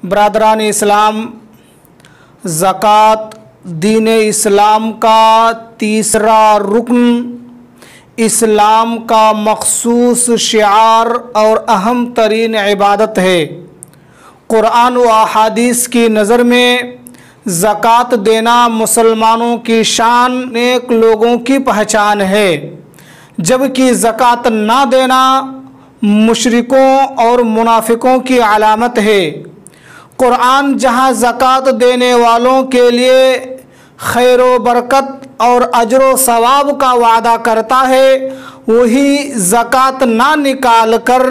बरदरान इस्लाम, ज़कात दीन इस्लाम का तीसरा रुकन इस्लाम का मखसूस शिआर और अहम तरीन इबादत है। कुरान व अहादीस की नज़र में ज़कात देना मुसलमानों की शान, नेक लोगों की पहचान है, जबकि ज़कात ना देना मुशरिकों और मुनाफिकों की अलामत है। कुरान जहाँ ज़कात देने वालों के लिए खैर व बरकत और अजर व सवाब का वादा करता है, वही ज़कात ना निकाल कर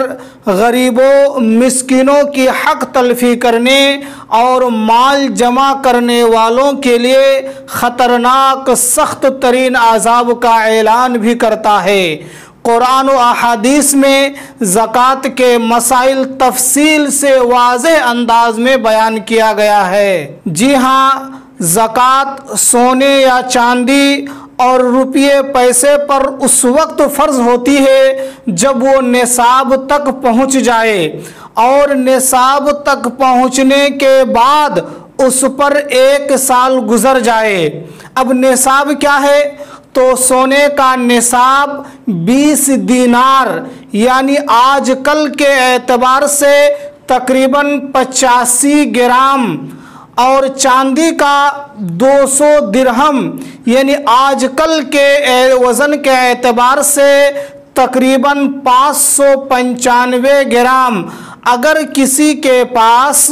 गरीबों मिस्किनों की हक तलफ़ी करने और माल जमा करने वालों के लिए ख़तरनाक सख्त तरीन अज़ाब का ऐलान भी करता है। कुरान व अहादीस में ज़कात के मसाइल तफसील से वाज़ेह अंदाज में बयान किया गया है। जी हाँ, ज़कात सोने या चांदी और रुपये पैसे पर उस वक्त फ़र्ज़ होती है जब वो निसाब तक पहुँच जाए, और निसाब तक पहुँचने के बाद उस पर 1 साल गुज़र जाए। अब निसाब क्या है? तो सोने का निसाब 20 दीनार यानी आजकल के एतबार से तकरीबन 85 ग्राम, और चांदी का 200 दिरहम यानी आजकल के वज़न के एतबार से तकरीबन 595 ग्राम। अगर किसी के पास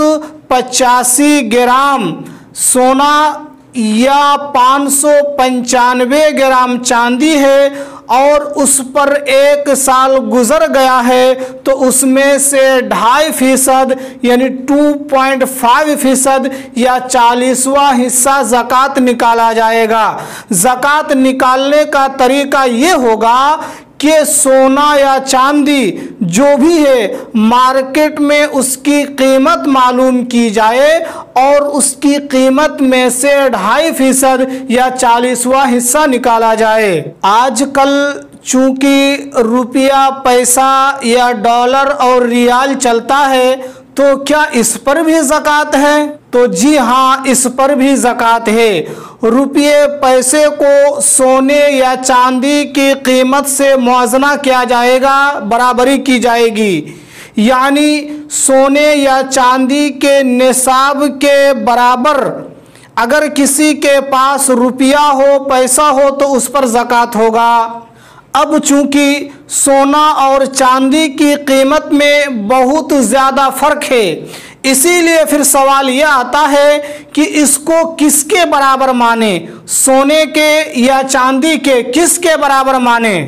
85 ग्राम सोना या 595 ग्राम चांदी है और उस पर 1 साल गुज़र गया है, तो उसमें से 2.5% यानी 2.5% या 40वां हिस्सा ज़कात निकाला जाएगा। ज़कात निकालने का तरीका ये होगा कि सोना या चांदी जो भी है मार्केट में उसकी कीमत मालूम की जाए और उसकी कीमत में से 2.5% या 40वां हिस्सा निकाला जाए। आजकल चूँकि रुपया पैसा या डॉलर और रियाल चलता है, तो क्या इस पर भी ज़कात है? तो जी हाँ, इस पर भी ज़कात है। रुपये पैसे को सोने या चांदी की कीमत से मुआवजा किया जाएगा, बराबरी की जाएगी, यानी सोने या चांदी के निसाब के बराबर अगर किसी के पास रुपया हो, पैसा हो, तो उस पर ज़कात होगा। अब चूँकि सोना और चांदी की कीमत में बहुत ज़्यादा फ़र्क है, इसीलिए फिर सवाल यह आता है कि इसको किसके बराबर माने, सोने के या चांदी के, किसके बराबर माने?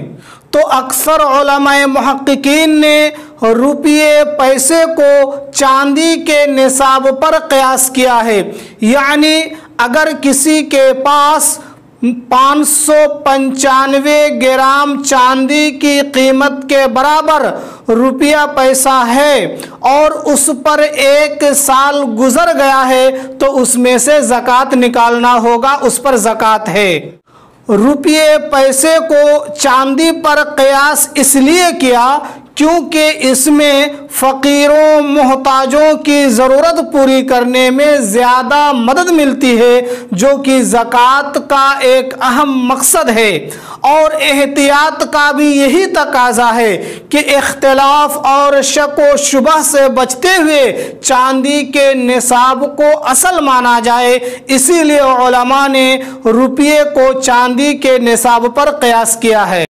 तो अक्सर उलमाए मुहक्किकीन ने रुपये पैसे को चांदी के निसाब पर क़यास किया है, यानी अगर किसी के पास 595 ग्राम चांदी की कीमत के बराबर रुपया पैसा है और उस पर 1 साल गुजर गया है, तो उसमें से ज़कात निकालना होगा, उस पर ज़कात है। रुपये पैसे को चांदी पर क़यास इसलिए किया क्योंकि इसमें फ़कीरों मोहताजों की ज़रूरत पूरी करने में ज़्यादा मदद मिलती है, जो कि ज़कात का एक अहम मकसद है। और एहतियात का भी यही तकाज़ा है कि इख्तिलाफ और शक व शुबह से बचते हुए चांदी के निसाब को असल माना जाए, इसीलिए उलमा ने रुपये को चांदी के निसाब पर क़यास किया है।